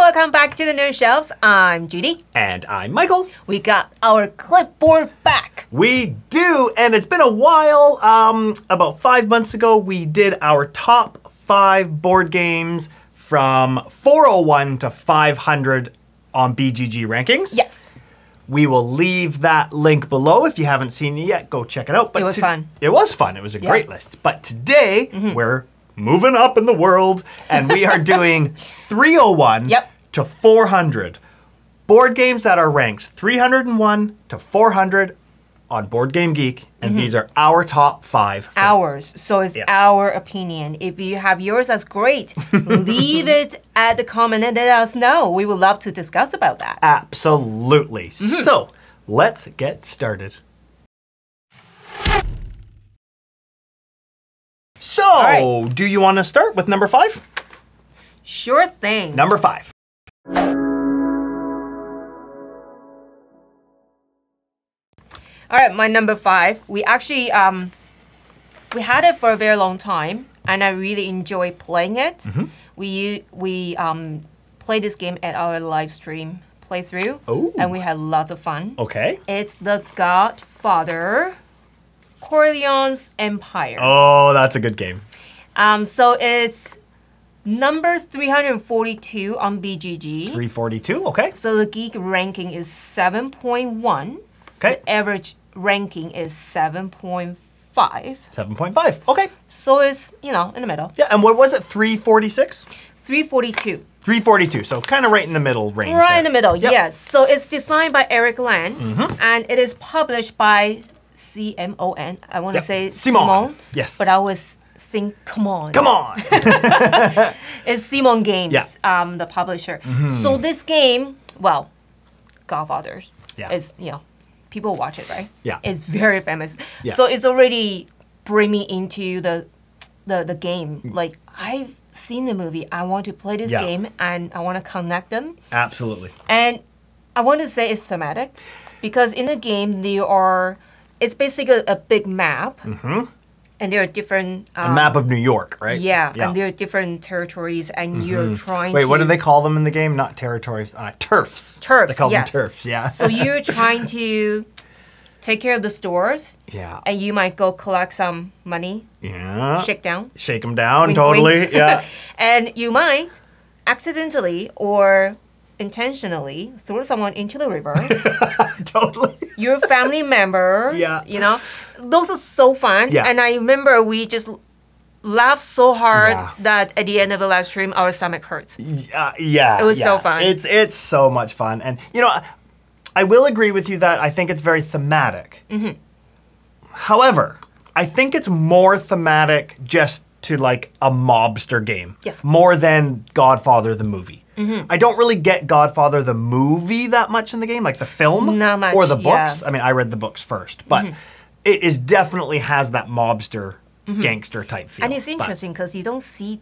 welcome back to the Nerd Shelves. I'm Judy. And I'm Michael. We got our clipboard back. We do, and it's been a while. About 5 months ago, we did our top 5 board games from 401 to 500 on BGG rankings. Yes. We will leave that link below. If you haven't seen it yet, go check it out. But it was fun. It was fun. It was a great list. But today, we're moving up in the world, and we are doing 301 to 400. Board games that are ranked 301 to 400 on Board Game Geek, and these are our top 5. Ours. So it's our opinion. If you have yours, that's great. Leave it at the comment and let us know. We would love to discuss about that. Absolutely. So let's get started. So, do you want to start with number 5? Sure thing. Number 5. All right, my number 5. We actually we had it for a very long time, and I really enjoy playing it. We played this game at our live stream playthrough, and we had lots of fun. Okay. It's The Godfather, Corleone's Empire. Oh, that's a good game. So it's number 342 on BGG. 342, okay. So the geek ranking is 7.1. Okay. The average ranking is 7.5. 7.5, okay. So it's, you know, in the middle. Yeah, and what was it, 346? 342. 342, so kind of right in the middle range. Right there. in the middle, yes. So it's designed by Eric Lan, and it is published by CMON. I want to say Simon. Yes. But I always think, come on. Come on! It's Simon Games, the publisher. So this game, well, Godfather is, you know, people watch it, right? Yeah. It's very famous. Yeah. So it's already bring me into the game. Like, I've seen the movie. I want to play this game, and I want to connect them. Absolutely. And I want to say it's thematic, because in the game, it's basically a big map. And there are different... a map of New York, right? Yeah, and there are different territories, and you're trying to... Wait, what do they call them in the game? Not territories, turfs. Turfs, They call them turfs, yeah. So you're trying to take care of the stores. Yeah. And you might go collect some money. Yeah. Shake down. Shake them down, Wink, totally, wink. yeah. And you might accidentally or intentionally throw someone into the river. Totally. Your family members, you know. Those are so fun. Yeah. And I remember we just laughed so hard that at the end of the live stream, our stomach hurts. Yeah. It was so fun. It's so much fun. And, you know, I will agree with you that I think it's very thematic. However, I think it's more thematic just to like a mobster game. Yes. More than Godfather the movie. I don't really get Godfather the movie that much in the game, like the film Not much, or the books. I mean, I read the books first, but it is definitely has that mobster gangster type feel. And it's interesting because you don't see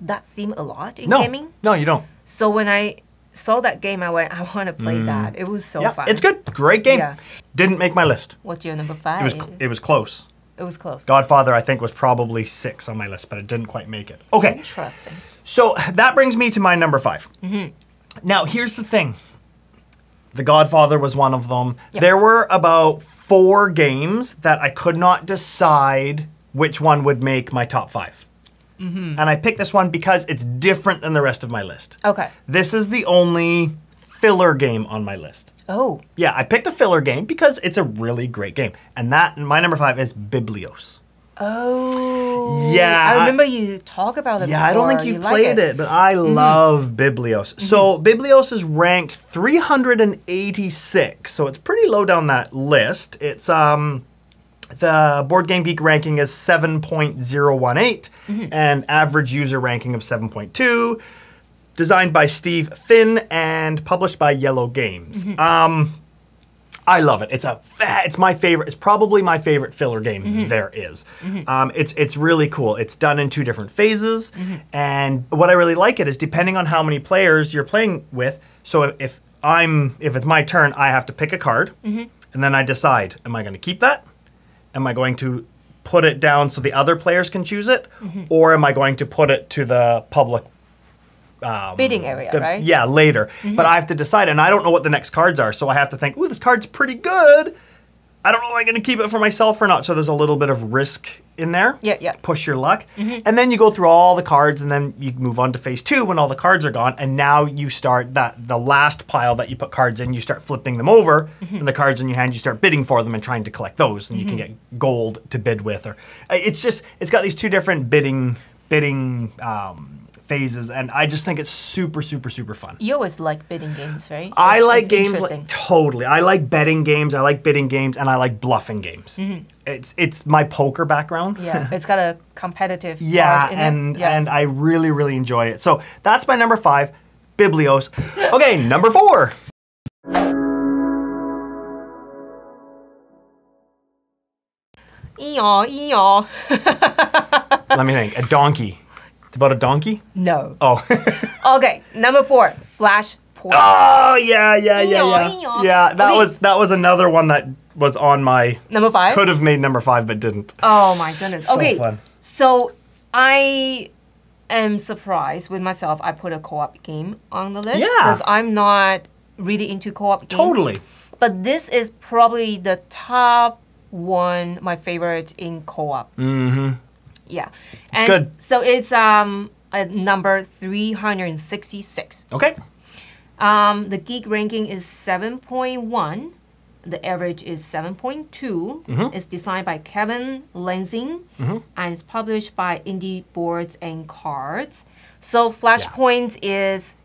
that theme a lot in gaming. No, you don't. So when I saw that game, I went, I want to play that. It was so fun. It's good. Great game. Yeah. Didn't make my list. What's your number 5? It was close. It was close. Godfather, I think, was probably 6 on my list, but it didn't quite make it. Okay. Interesting. So that brings me to my number 5. Now, here's the thing. The Godfather was one of them. There were about 4 games that I could not decide which one would make my top 5. And I picked this one because it's different than the rest of my list. Okay. This is the only filler game on my list. Oh. Yeah, I picked a filler game because it's a really great game. And my number 5 is Biblios. Oh. Yeah. I remember you talk about it Yeah, I don't think you've played it, but I love Biblios. So Biblios is ranked 386, so it's pretty low down that list. It's the Board Game Geek ranking is 7.018 and average user ranking of 7.2. Designed by Steve Finn and published by Yellow Games. I love it. It's my favorite. It's probably my favorite filler game there is. It's really cool. It's done in 2 different phases, and what I really like it is depending on how many players you're playing with. So if it's my turn, I have to pick a card, and then I decide: am I going to keep that? Am I going to put it down so the other players can choose it, or am I going to put it to the public bidding area, right? Yeah, later. But I have to decide, and I don't know what the next cards are, so I have to think, ooh, this card's pretty good. I don't know if I'm going to keep it for myself or not. So there's a little bit of risk in there. Yeah. Push your luck. And then you go through all the cards, and then you move on to phase 2 when all the cards are gone. And now you start the last pile that you put cards in, you start flipping them over, and the cards in your hand, you start bidding for them and trying to collect those, and you can get gold to bid with. Or it's got these two different bidding phases, and I just think it's super, super, super fun. You always like bidding games, right? I like games totally. I like betting games, I like bidding games, and I like bluffing games. It's my poker background. Yeah, it's got a competitive yeah, part in and it. Yeah, and I really, really enjoy it. So that's my number 5, Biblios. Okay, number 4. Eeyore. Let me think. A donkey. It's about a donkey? No. Oh. Okay, number 4, Flashpoint. Oh, yeah. Yeah, Okay. that was another one that was on my... Number 5? Could have made number 5, but didn't. Oh my goodness. So Okay, fun. so I am surprised with myself. I put a co-op game on the list Yeah. because I'm not really into co-op games. Totally. But this is probably the top one, my favorite in co-op. Yeah. It's good. So it's at number 366. Okay. The geek ranking is 7.1. The average is 7.2. It's designed by Kevin Lansing and it's published by Indie Boards and Cards. So Flashpoint is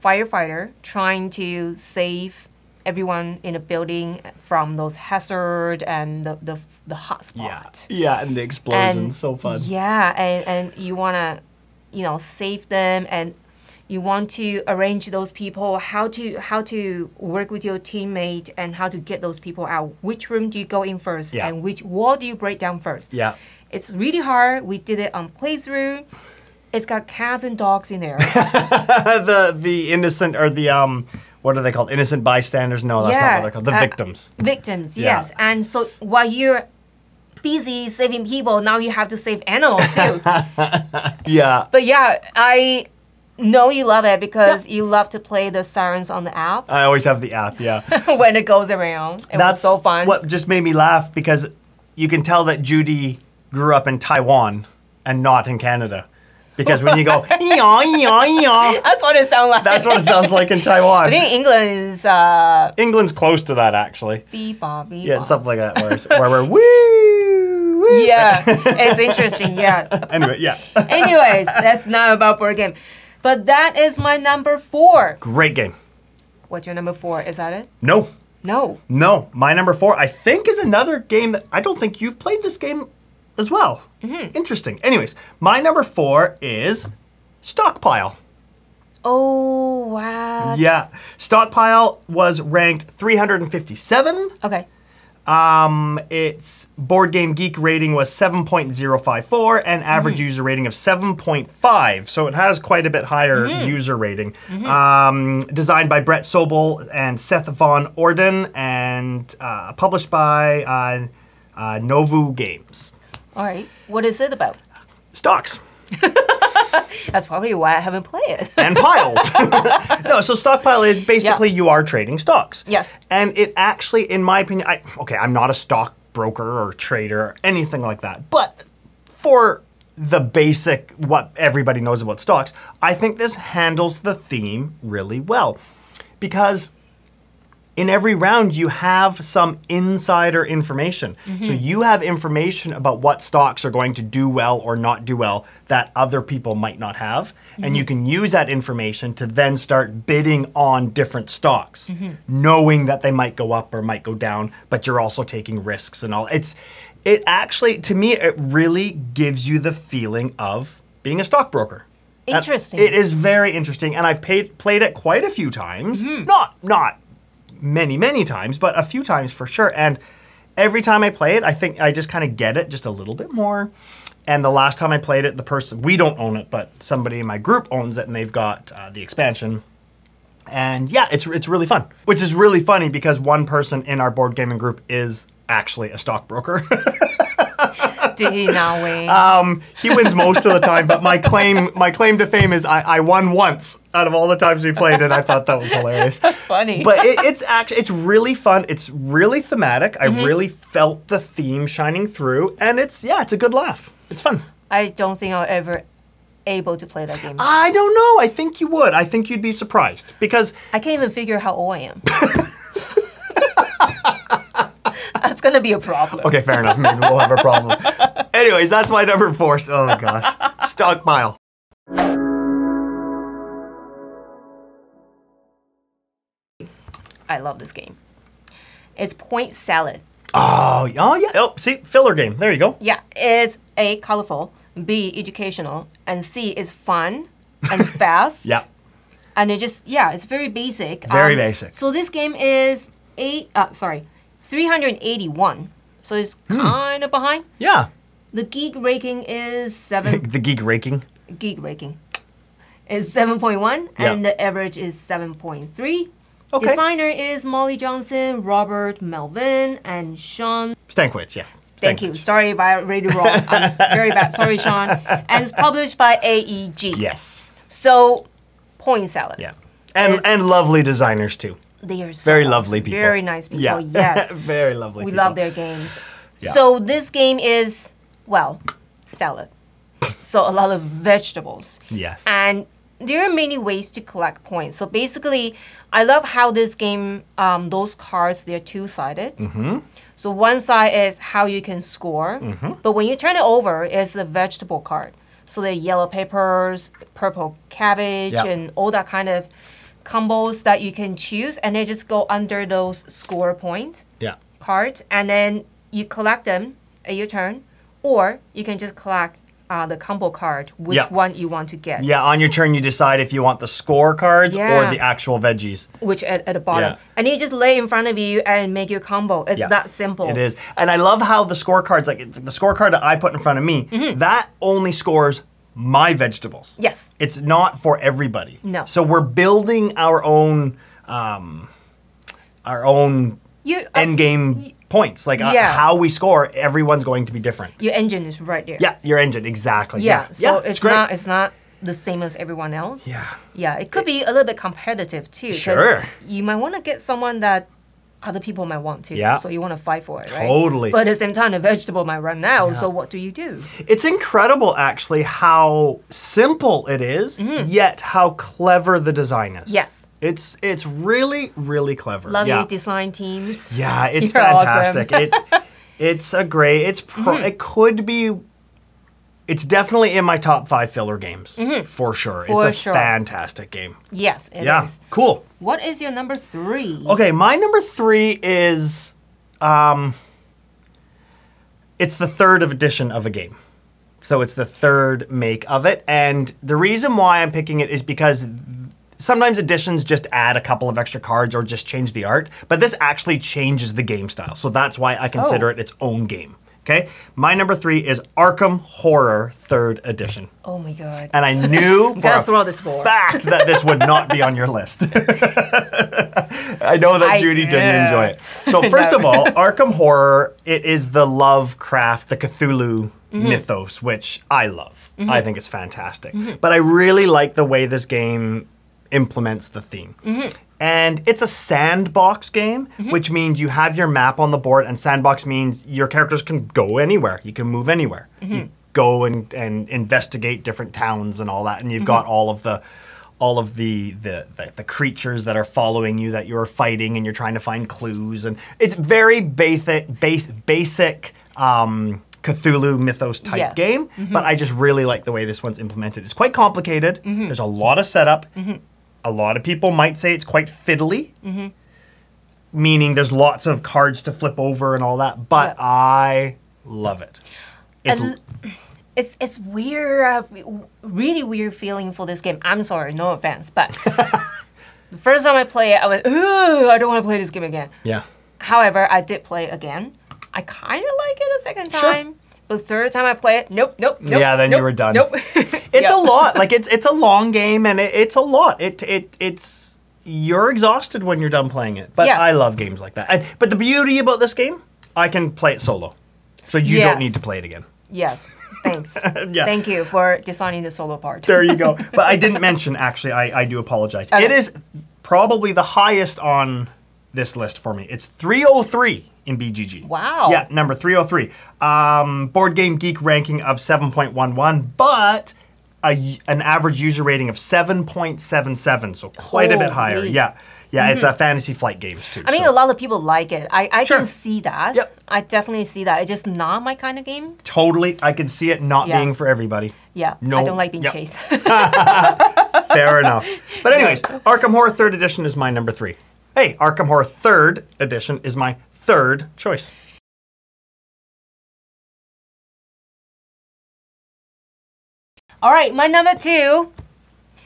firefighter trying to save everyone in a building from those hazard and the hot spot. Yeah, and the explosions, And so fun. Yeah, and you want to, save them, and you want to arrange those people, how to work with your teammate, and how to get those people out. Which room do you go in first, Yeah. and which wall do you break down first? Yeah. It's really hard. We did it on playthrough. It's got cats and dogs in there. the innocent, or the what are they called? Innocent bystanders? No, that's not what they're called. The victims. Victims, Yeah. yes. And so while you're busy saving people, now you have to save animals too. Yeah. But yeah, I know you love it because you love to play the sirens on the app I always have the app, yeah. when it goes around. It was so fun. What just made me laugh, because you can tell that Judie grew up in Taiwan and not in Canada. Because when you go, ee-yaw, That's what it sounds like. that's what it sounds like in Taiwan. I think England is England's close to that, actually. bee-bop, bee-bop. Yeah, it's something like that, where we're woo, woo. Yeah, it's interesting, yeah. Anyway, yeah. Anyways, that's not about board game. But that is my number 4. Great game. What's your number 4? Is that it? No. No. My number 4, I think, is another game that I don't think you've played this game as well. Interesting. Anyways, my number 4 is Stockpile. Oh, wow. Yeah. Stockpile was ranked 357. Okay. Its Board Game Geek rating was 7.054 and average user rating of 7.5. So it has quite a bit higher user rating. Designed by Brett Sobel and Seth Von Orden, and published by Novu Games. All right. What is it about? Stocks. That's probably why I haven't played it. And piles. No, so Stockpile is basically you are trading stocks. Yes. And it actually, in my opinion, I'm not a stock broker or trader or anything like that, but for the basic, what everybody knows about stocks, I think this handles the theme really well. Because in every round, you have some insider information. So you have information about what stocks are going to do well or not do well that other people might not have. And you can use that information to then start bidding on different stocks, knowing that they might go up or might go down, but you're also taking risks and all. It actually, to me, it really gives you the feeling of being a stockbroker. Interesting. It is very interesting, and I've played it quite a few times. Not many times, but a few times for sure. And every time I play it, I think I just kind of get it just a little bit more. And the last time I played it, the person, we don't own it, but somebody in my group owns it, and they've got the expansion. And yeah, it's really fun. Which is really funny because one person in our board gaming group is actually a stockbroker. Did he not win? He wins most of the time, but my claim to fame is I won once out of all the times we played, and I thought that was hilarious. That's funny. But it's really fun. It's really thematic. I really felt the theme shining through, and it's a good laugh. It's fun. I don't think I'll ever able to play that game. I don't know. I think you would. I think you'd be surprised because I can't even figure how old I am. That's gonna be a problem. Okay, fair enough. Maybe we'll have a problem. Anyways, that's my number 4. Oh gosh, stockpile. I love this game. It's Point Salad. Oh yeah. Oh, see, filler game. There you go. Yeah, it's A, colorful, B, educational, and C, is fun and fast. Yeah. And it's very basic. Very basic. So this game is 381. So it's kind of behind. Yeah. The geek rating is 7. The geek raking. Geek rating is 7.1, and the average is 7.3. Okay. Designer is Molly Johnson, Robert Melvin, and Sean Stankwitz, yeah. Thank you. Sorry if I read it wrong. I'm very bad. Sorry, Sean. And it's published by AEG. Yes. So, Point Salad. Yeah. And lovely designers too. They are so very lovely people. Very nice people. Yeah. Yes. Very lovely we people. love their games. Yeah. So this game is, salad. So a lot of vegetables. Yes. And there are many ways to collect points. So basically, I love how this game, those cards, they're two-sided. Mm-hmm. So one side is how you can score, but when you turn it over, it's the vegetable card. So the yellow peppers, purple cabbage, and all that kind of combos that you can choose, and they just go under those score point cards, and then you collect them at your turn, or you can just collect the combo card, which one you want to get. Yeah, on your turn you decide if you want the score cards or the actual veggies. Which at the bottom. Yeah. And you just lay in front of you and make your combo. It's that simple. It is. And I love how the scorecards, like the scorecard that I put in front of me, that only scores my vegetables. Yes. It's not for everybody. No. So we're building our own end game points. Like how we score, everyone's going to be different. Your engine is right there. Yeah, your engine, exactly. Yeah, so it's not the same as everyone else. Yeah. Yeah, it could be a little bit competitive too. Sure. You might want to get someone that other people might want to. Yeah. So you want to fight for it, right? Totally. But at the same time, the vegetable might run out. So what do you do? It's incredible, actually, how simple it is, yet how clever the design is. Yes. It's really, really clever. Love your design teams. Yeah, it's You're fantastic. Awesome. It's a great. It could be. It's definitely in my top 5 filler games for sure. It's a fantastic game. Yes, it is. Cool. What is your number 3? Okay, my number 3 is it's the 3rd edition of a game. So it's the 3rd make of it, and the reason why I'm picking it is because sometimes editions just add a couple of extra cards or just change the art, but this actually changes the game style. So that's why I consider it its own game. Okay, my number 3 is Arkham Horror 3rd Edition. Oh my god! And I knew for a fact that this would not be on your list. I know that Judy didn't enjoy it. So first of all, Arkham Horror, it is the Lovecraft, the Cthulhu mythos, which I love. I think it's fantastic. But I really like the way this game implements the theme. And it's a sandbox game, which means you have your map on the board, and sandbox means your characters can go anywhere. You can move anywhere. You go and investigate different towns and all that, and you've got all of the creatures that are following you that you're fighting, and you're trying to find clues. And it's very basic Cthulhu mythos type game, but I just really like the way this one's implemented. It's quite complicated. There's a lot of setup. A lot of people might say it's quite fiddly, meaning there's lots of cards to flip over and all that, but I love it. It's weird, really weird feeling for this game. I'm sorry, no offense, but the first time I played it, I went, ooh, I don't want to play this game again. Yeah. However, I did play it again. I kind of like it a second time. Sure. But the third time I play it, nope. Yeah, then you were done. Nope. It's a lot. Like it's a long game, and it's a lot. It's you're exhausted when you're done playing it. But I love games like that. But the beauty about this game, I can play it solo, so you don't need to play it again. Yes. Thanks. Yeah. Thank you for designing the solo part. There you go. But I didn't mention, actually, I do apologize. Okay. It is probably the highest on this list for me. It's 303 in BGG. Wow. Yeah, number 303. Board Game Geek ranking of 7.11, but an average user rating of 7.77, so quite a bit higher. Holy. Yeah. Yeah, it's a Fantasy Flight Games too. I mean, a lot of people like it. I Sure. can see that. Yep. I definitely see that. It's just not my kind of game. Totally, I can see it not Yeah. being for everybody. Yeah. No, I don't like being yep. chased. Fair enough. But anyways, Arkham Horror 3rd Edition is my number 3. Hey, Arkham Horror 3rd Edition is my 3rd choice. All right, my number 2.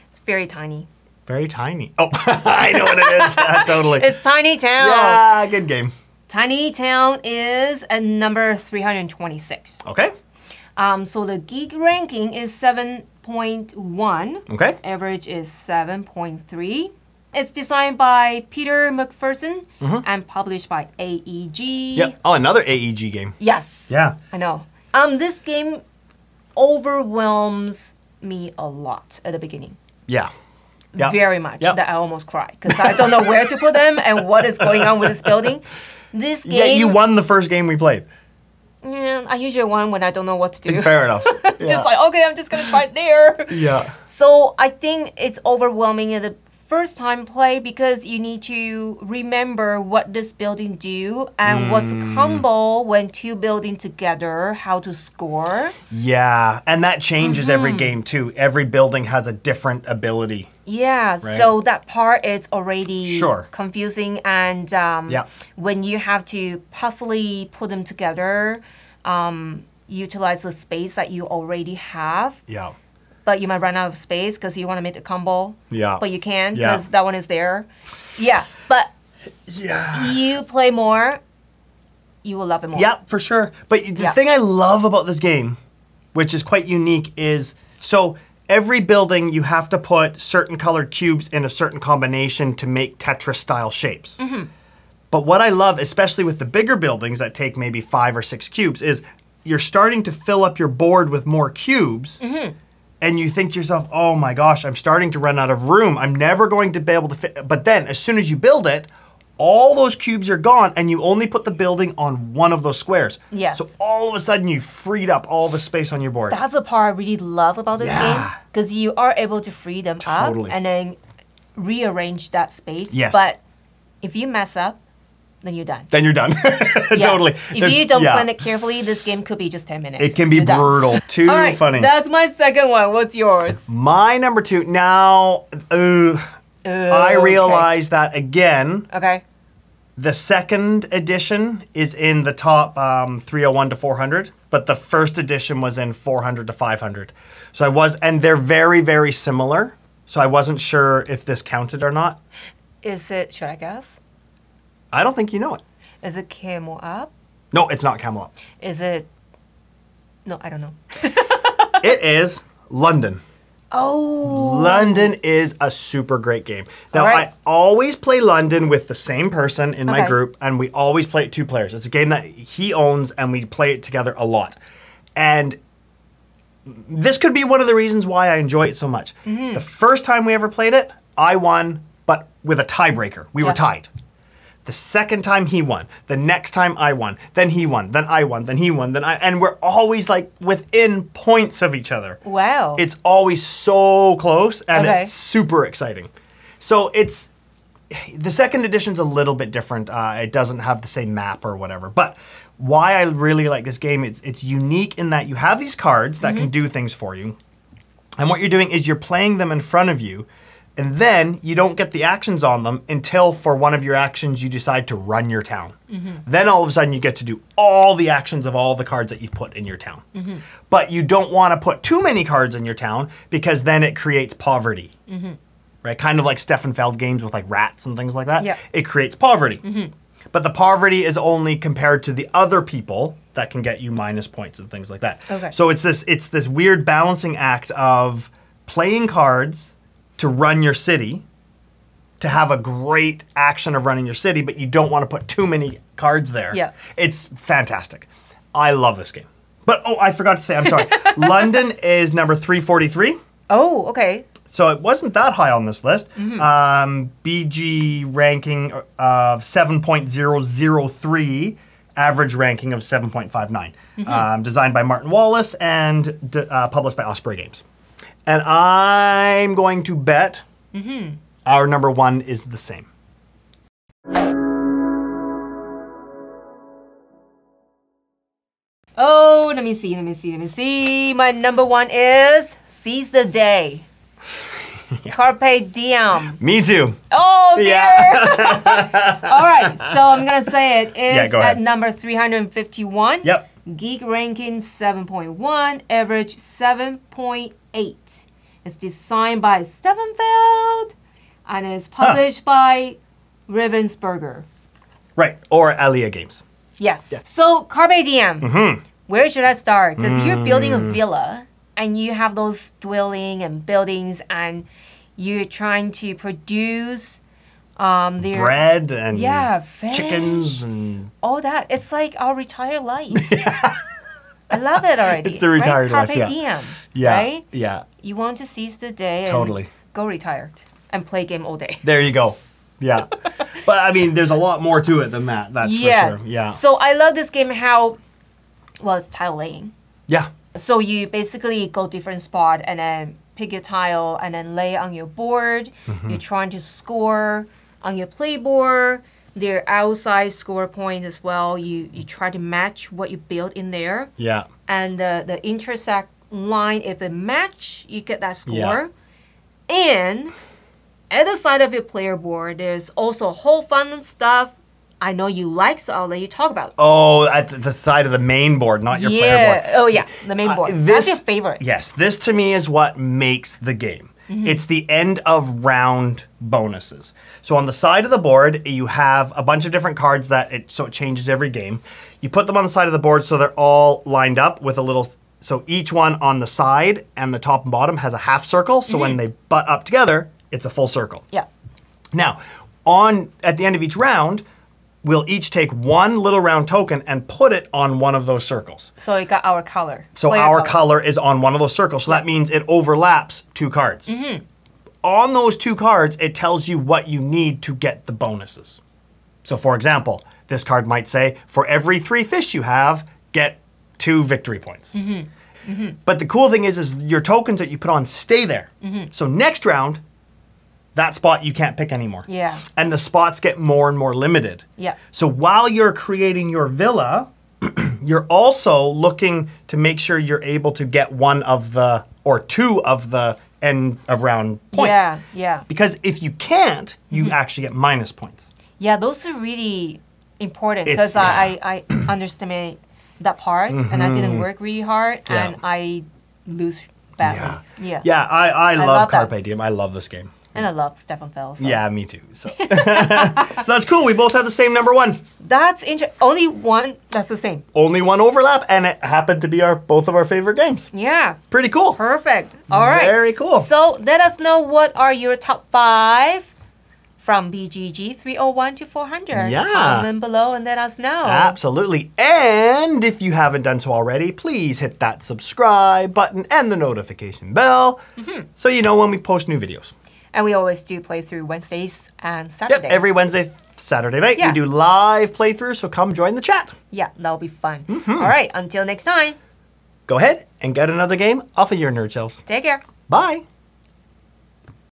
It's very tiny. Very tiny. Oh, I know what it is. Totally. It's Tiny Town. Yeah, good game. Tiny Town is at number 326. Okay. So the geek ranking is 7.1. Okay. Average is 7.3. It's designed by Peter McPherson and published by AEG. Yep. Oh, another AEG game. Yes. Yeah. I know. This game overwhelms me a lot at the beginning. Yeah. Yep. Very much Yep. that I almost cry because I don't know where to put them and what is going on with this building. This game. Yeah, you won the first game we played. Yeah, I usually won when I don't know what to do. Fair enough. Just like, okay, I'm just gonna try it there. Yeah. So I think it's overwhelming at the first time play because you need to remember what this building do and what's a combo when two building together, how to score. Yeah, and that changes every game too. Every building has a different ability. Yeah, Right. so that part is already Sure. confusing and when you have to puzzly put them together, utilize the space that you already have. Yeah. But you might run out of space because you want to make the combo. Yeah. But you can Yeah. because that one is there. Yeah. But Yeah. you play more, you will love it more. Yeah, for sure. But the thing I love about this game, which is quite unique, is so every building you have to put certain colored cubes in a certain combination to make Tetris-style shapes. But what I love, especially with the bigger buildings that take maybe 5 or 6 cubes, is you're starting to fill up your board with more cubes. And you think to yourself, oh my gosh, I'm starting to run out of room. I'm never going to be able to fit. But then as soon as you build it, all those cubes are gone and you only put the building on one of those squares. Yes. So all of a sudden you've freed up all the space on your board. That's the part I really love about this game Yeah. because you are able to free them Totally. up and then rearrange that space. Yes. But if you mess up, then you're done. Then you're done. Yeah. Totally. If you don't plan it carefully, this game could be just 10 minutes. It can be You're done. brutal. Too All right, funny. that's my second one. What's yours? My number 2. Now, I realize that again, Okay. the second edition is in the top 301 to 400, but the first edition was in 400 to 500. So and they're very, very similar. So I wasn't sure if this counted or not. Is it, should I guess? I don't think you know it. Is it Camel Up? No, it's not Camel Up. Is it, no, I don't know. It is London. Oh. London is a super great game. Now, All right. I always play London with the same person in my Okay. group, and we always play it 2 players. It's a game that he owns, and we play it together a lot. And this could be one of the reasons why I enjoy it so much. The first time we ever played it, I won, but with a tiebreaker. We were tied. The second time he won. The next time I won. Then he won. Then I won. Then he won. And we're always like within points of each other. Wow. It's always so close and Okay. it's super exciting. So the second edition's a little bit different. It doesn't have the same map or whatever. But why I really like this game, it's unique in that you have these cards that can do things for you. And what you're doing is you're playing them in front of you. And then you don't get the actions on them until for one of your actions you decide to run your town. Then all of a sudden you get to do all the actions of all the cards that you've put in your town. But you don't want to put too many cards in your town because then it creates poverty. Right? Kind of like Steffenfeld games with like rats and things like that. Yeah. It creates poverty. But the poverty is only compared to the other people that can get you minus points and things like that. Okay. So it's this weird balancing act of playing cards to run your city, to have a great action of running your city, but you don't want to put too many cards there. Yeah. It's fantastic. I love this game. But, oh, I forgot to say, I'm sorry. London is number 343. Oh, okay. So it wasn't that high on this list. BG ranking of 7.003, average ranking of 7.59. Designed by Martin Wallace and published by Osprey Games. And I'm going to bet our number 1 is the same. Oh, let me see. My number 1 is Seize the Day. Carpe diem. Me too. Oh, dear. Yeah. All right, so I'm going to say it. It's at number 351. Yep. Geek ranking 7.1, average 7.8. It's designed by Steffenfeld and it's published by Ravensburger. Right, or Alia Games. Yes. Yeah. So, Carpe Diem. Where should I start? Because you're building a villa and you have those dwelling and buildings and you're trying to produce their bread and veg, chickens and all that. It's like our retired life. I love it already. It's the retired life, Carpe diem, yeah. Right? Yeah. You want to seize the day and go retire and play game all day. There you go. Yeah. But I mean, there's a lot more to it than that. That's for sure. Yeah. So I love this game it's tile laying. Yeah. So you basically go different spot and then pick your tile and then lay on your board. You're trying to score on your playboard. Their outside score point as well. You try to match what you build in there. Yeah. And the intersect line, if it match, you get that score. Yeah. And at the side of your player board, there's also whole fun stuff. I know you like, so I'll let you talk about it. Oh, at the side of the main board, not your player board. Oh, yeah, the main board. That's your favorite. Yes, this to me is what makes the game. It's the end of round bonuses. So on the side of the board, you have a bunch of different cards so it changes every game. You put them on the side of the board so they're all lined up with a little. So each one on the side and the top and bottom has a half circle. So when they butt up together, it's a full circle. Yeah. Now, at the end of each round, we'll each take one little round token and put it on one of those circles. So it got our color. So our color is on one of those circles. So that means it overlaps 2 cards. On those 2 cards, it tells you what you need to get the bonuses. So for example, this card might say, for every 3 fish you have, get 2 victory points. But the cool thing is your tokens that you put on stay there. So next round, that spot you can't pick anymore. Yeah. And the spots get more and more limited. Yeah. So while you're creating your villa, you're also looking to make sure you're able to get 1 of the, or 2 of the end of round points. Yeah, yeah. Because if you can't, you actually get minus points. Yeah, those are really important because I underestimate that part and I didn't work really hard and I lose badly. Yeah. Yeah, I love Carpe Diem. I love this game. And I love Steffenfeld. So. Yeah, me too. So. So that's cool. We both have the same number 1. That's interesting. Only one that's the same. Only one overlap, and it happened to be both of our favorite games. Yeah. Pretty cool. Perfect. All right. Very cool. So let us know what are your top 5 from BGG 301 to 400. Yeah. Comment below and let us know. Absolutely. And if you haven't done so already, please hit that subscribe button and the notification bell so you know when we post new videos. And we always do playthrough Wednesdays and Saturdays. Yep, every Wednesday, Saturday night, we do live playthroughs, so come join the chat. Yeah, that'll be fun. All right, until next time. Go ahead and get another game off of your nerd shelves. Take care. Bye.